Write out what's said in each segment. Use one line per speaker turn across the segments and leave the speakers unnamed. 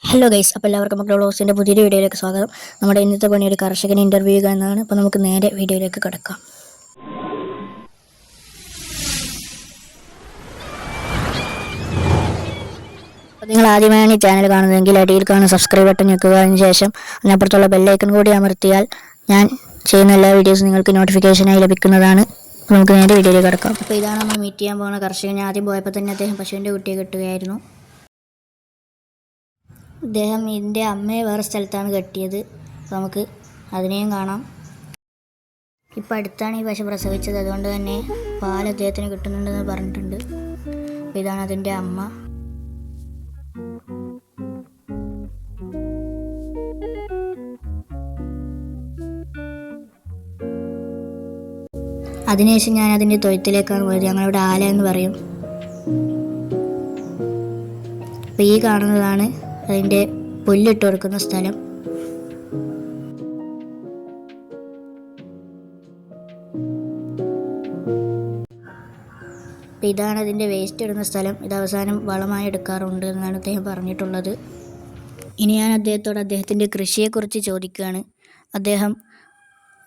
Hello guys, അപ്പോൾ എല്ലാവർക്കും മക്കളുടെ വ്ളോഗ്സിൻ്റെ പുതിയൊരു വീഡിയോയിലേക്ക് സ്വാഗതം. നമ്മുടെ ഇന്നത്തെ പണി ഒരു കർഷകനെ ഇൻ്റർവ്യൂ ചെയ്യുക എന്നാണ്. അപ്പോൾ നമുക്ക് നേരെ വീഡിയോയിലേക്ക് കിടക്കാം. അപ്പോൾ നിങ്ങൾ ആദ്യമായാണ് ഈ ചാനൽ കാണുന്നതെങ്കിൽ അടിയിൽ കാണുന്ന സബ്സ്ക്രൈബ് ബട്ടൺ ഞെക്കുക. അതിനുശേഷം അതിനപ്പുറത്തുള്ള ബെല്ലൈക്കൺ കൂടി അമർത്തിയാൽ ഞാൻ ചെയ്യുന്ന എല്ലാ വീഡിയോസും നിങ്ങൾക്ക് നോട്ടിഫിക്കേഷനായി ലഭിക്കുന്നതാണ്. നമുക്ക് നേരെ വീഡിയോയിലേക്ക് കിടക്കാം. അപ്പോൾ ഇതാണ് നമ്മൾ മീറ്റ് ചെയ്യാൻ പോകുന്ന കർഷകൻ. ഞാൻ ആദ്യം പോയപ്പോൾ തന്നെ അദ്ദേഹം പശുവിൻ്റെ കുട്ടിയെ കെട്ടുകയായിരുന്നു. അദ്ദേഹം ഇതിൻ്റെ അമ്മയെ വേറെ സ്ഥലത്താണ് കെട്ടിയത്. അപ്പോൾ നമുക്ക് അതിനെയും കാണാം. ഇപ്പം അടുത്താണ് ഈ പശു പ്രസവിച്ചത്, അതുകൊണ്ട് തന്നെ പാൽ അദ്ദേഹത്തിന് കിട്ടുന്നുണ്ടെന്ന് പറഞ്ഞിട്ടുണ്ട്. അപ്പോൾ ഇതാണ് അതിൻ്റെ അമ്മ. അതിനുശേഷം ഞാൻ അതിൻ്റെ തൊഴുത്തിലേക്കാണ് പോയത്. ഞങ്ങളിവിടെ ആല എന്ന് പറയും. അപ്പോൾ ഈ കാണുന്നതാണ് അതിൻ്റെ പുല്ലിട്ട് കൊടുക്കുന്ന സ്ഥലം. അപ്പോൾ ഇതാണ് അതിൻ്റെ വേസ്റ്റ് ഇടുന്ന സ്ഥലം. ഇത് അവസാനം വളമായി എടുക്കാറുണ്ട് എന്നാണ് അദ്ദേഹം പറഞ്ഞിട്ടുള്ളത്. ഇനി ഞാൻ അദ്ദേഹത്തോട് അദ്ദേഹത്തിൻ്റെ കൃഷിയെക്കുറിച്ച് ചോദിക്കുകയാണ്. അദ്ദേഹം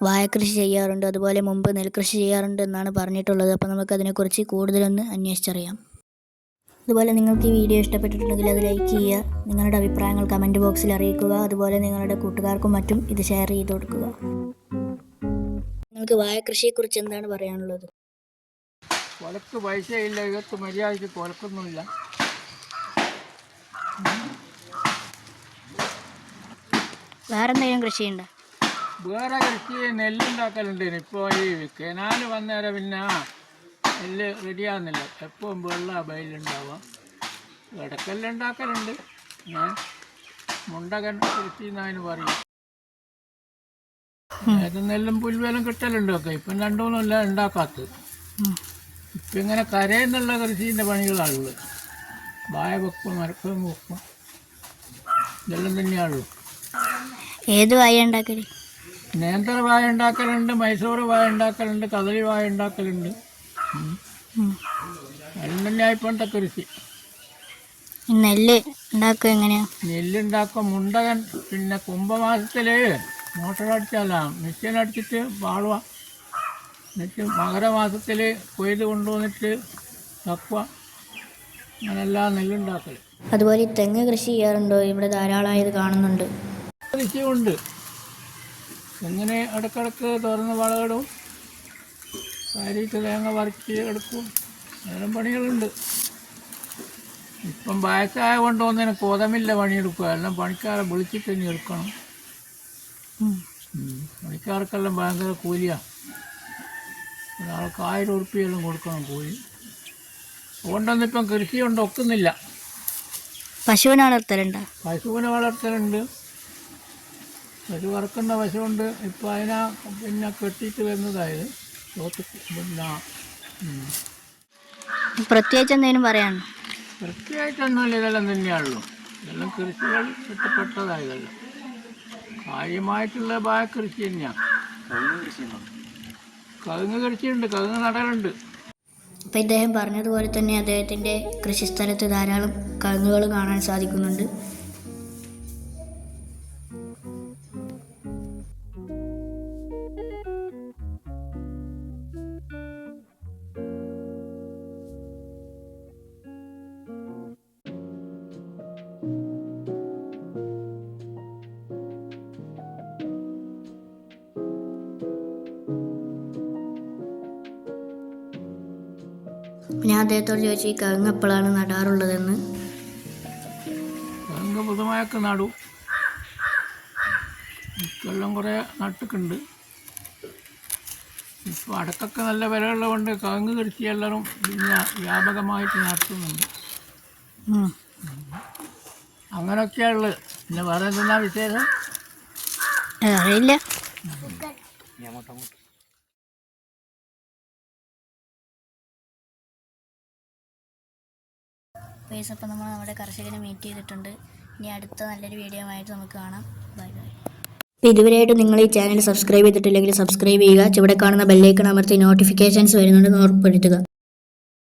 വാഴക്കൃഷി ചെയ്യാറുണ്ട്, അതുപോലെ മുമ്പ് നെൽകൃഷി ചെയ്യാറുണ്ട് എന്നാണ് പറഞ്ഞിട്ടുള്ളത്. അപ്പോൾ നമുക്കതിനെക്കുറിച്ച് കൂടുതലൊന്ന് അന്വേഷിച്ചറിയാം. അതുപോലെ നിങ്ങൾക്ക് ഈ വീഡിയോ ഇഷ്ടപ്പെട്ടിട്ടുണ്ടെങ്കിൽ അത് ലൈക്ക് ചെയ്യുക. നിങ്ങളുടെ അഭിപ്രായങ്ങൾ കമൻറ്റ് ബോക്സിൽ അറിയിക്കുക. അതുപോലെ നിങ്ങളുടെ കൂട്ടുകാർക്കും മറ്റും ഇത് ഷെയർ ചെയ്ത് കൊടുക്കുക. നിങ്ങൾക്ക് വാഴക്കൃഷിയെക്കുറിച്ച് എന്താണ് പറയാനുള്ളത്?
കൊലക്ക് പൈസയില്ല, ഇതൊക്കെ മര്യാദയ്ക്ക് കൊലക്കൊന്നുമില്ല.
വേറെ എന്തെങ്കിലും കൃഷിയുണ്ടോ?
വേറെ കൃഷി നെല്ലുണ്ടാക്കലുണ്ട്. ഇപ്പോൾ ഈ കനാല് വന്നേരം പിന്നെ നെല്ല് റെഡിയാകുന്നില്ല. എപ്പോഴും വെള്ളം ബയലുണ്ടാവുക. ഇടക്കെല്ലാം ഉണ്ടാക്കലുണ്ട്. ഞാൻ മുണ്ടകൻ കൃഷി എന്നതിന് പറയും. ഏത് നെല്ലും പുൽവേലും കിട്ടലുണ്ട്. ഒക്കെ ഇപ്പം രണ്ടുമൂന്നല്ല ഉണ്ടാക്കാത്തത്. ഇപ്പം ഇങ്ങനെ കരയെന്നുള്ള കൃഷീൻ്റെ പണികളാണുള്ളത്. വാഴ വെക്കും, മരക്കും വെക്കും, ഇതെല്ലാം തന്നെയാണുള്ളൂ.
ഏത് വാഴ ഉണ്ടാക്കല്?
നേന്ത്ര വാഴ ഉണ്ടാക്കലുണ്ട്, മൈസൂർ വാഴ ഉണ്ടാക്കലുണ്ട്, കദളി വാഴ ഉണ്ടാക്കലുണ്ട്. എല്ലാം ഇപ്പോഴത്തെ കൃഷി.
നെല്ല് ഉണ്ടാക്കുക എങ്ങനെയാ?
നെല്ലുണ്ടാക്കും മുണ്ടകൻ. പിന്നെ കുംഭമാസത്തിൽ മോട്ടറടിച്ചാലാ മെഷീൻ അടിച്ചിട്ട് വാളുക. എന്നിട്ട് മകരമാസത്തിൽ കൊയ്ത് കൊണ്ടുവന്നിട്ട് തക്കുക. അങ്ങനെല്ലാം നെല്ലുണ്ടാക്കൽ.
അതുപോലെ ഈ തെങ്ങ് കൃഷി ചെയ്യാറുണ്ടോ? ഇവിടെ ധാരാളമായത് കാണുന്നുണ്ട്.
കൃഷിയുണ്ട്. തെങ്ങിന് ഇടക്കിടക്ക് തുറന്ന് വളമിടും, കാര്യത്ത് തേങ്ങ പറിച്ച് എടുക്കും. അതെല്ലാം പണികളുണ്ട്. ഇപ്പം വയസ്സായ കൊണ്ടുവന്നതിന് കോതമില്ല പണിയെടുക്കുക. എല്ലാം പണിക്കാരെ വിളിച്ചിട്ട് തന്നെ എടുക്കണം. പണിക്കാർക്കെല്ലാം ഭയങ്കര കൂലിയാണ്. ഒരാൾക്ക് 1000 ഉറുപ്പിയെല്ലാം കൊടുക്കണം കൂലി. അതുകൊണ്ടൊന്നും ഇപ്പം കൃഷി കൊണ്ട് ഒക്കുന്നില്ല.
പശുവിനെ വളർത്തലുണ്ട്.
പശുവിനെ വളർത്തലുണ്ട്. പശു വറക്കുന്ന പശുവുണ്ട്. ഇപ്പം അതിനെ പിന്നെ കെട്ടിയിട്ട് വരുന്നതായത് പിന്നെ
പ്രത്യേകിച്ച് എന്തെങ്കിലും പറയാനോ?
പ്രത്യേകിച്ചൊന്നുമില്ല. ഇതെല്ലാം തന്നെയാണല്ലോ. ഇതെല്ലാം കൃഷികൾ ഇഷ്ടപ്പെട്ടതായതല്ലോ. കാര്യമായിട്ടുള്ള കൃഷി തന്നെയാണ്. കവുങ്ങ് കൃഷിയുണ്ട്, കവുങ്ങ് നടലുണ്ട്.
അപ്പം ഇദ്ദേഹം പറഞ്ഞതുപോലെ തന്നെ അദ്ദേഹത്തിൻ്റെ കൃഷിസ്ഥലത്ത് ധാരാളം കവുങ്ങുകൾ കാണാൻ സാധിക്കുന്നുണ്ട്. ഞാൻ അദ്ദേഹത്തോട് ചോദിച്ചു ഈ കവുങ്ങ് എപ്പോഴാണ് നടാറുള്ളതെന്ന്.
കവുങ്ങ് പുതുമയൊക്കെ നടും. ഇക്കെല്ലാം കുറേ നട്ടിട്ടുണ്ട്. ഇപ്പോൾ അടക്കൊക്കെ നല്ല വിലയുള്ളതുകൊണ്ട് കവുങ്ങ് കൃഷി എല്ലാവരും പിന്നെ വ്യാപകമായിട്ട് നടത്തുന്നുണ്ട്. അങ്ങനെയൊക്കെയുള്ളത്. പിന്നെ വേറെ എന്തെന്നാ വിശേഷം?
അറിയില്ല. ഗൈസ്, അപ്പോൾ നമ്മൾ നമ്മുടെ കർഷകനെ മീറ്റ് ചെയ്തിട്ടുണ്ട്. ഇനി അടുത്ത നല്ലൊരു വീഡിയോ ആയിട്ട് നമുക്ക് കാണാം. Bye bye. അപ്പോൾ ഇതുവരെയായിട്ട് നിങ്ങൾ ഈ ചാനൽ സബ്സ്ക്രൈബ് ചെയ്തിട്ടില്ലെങ്കിൽ സബ്സ്ക്രൈബ് ചെയ്യുക. ചുവടെ കാണുന്ന ബെല്ലൈക്കൺ അമർത്തി നോട്ടിഫിക്കേഷൻസ് വരുന്നുണ്ടെന്ന് ഉറപ്പെടുത്തുക.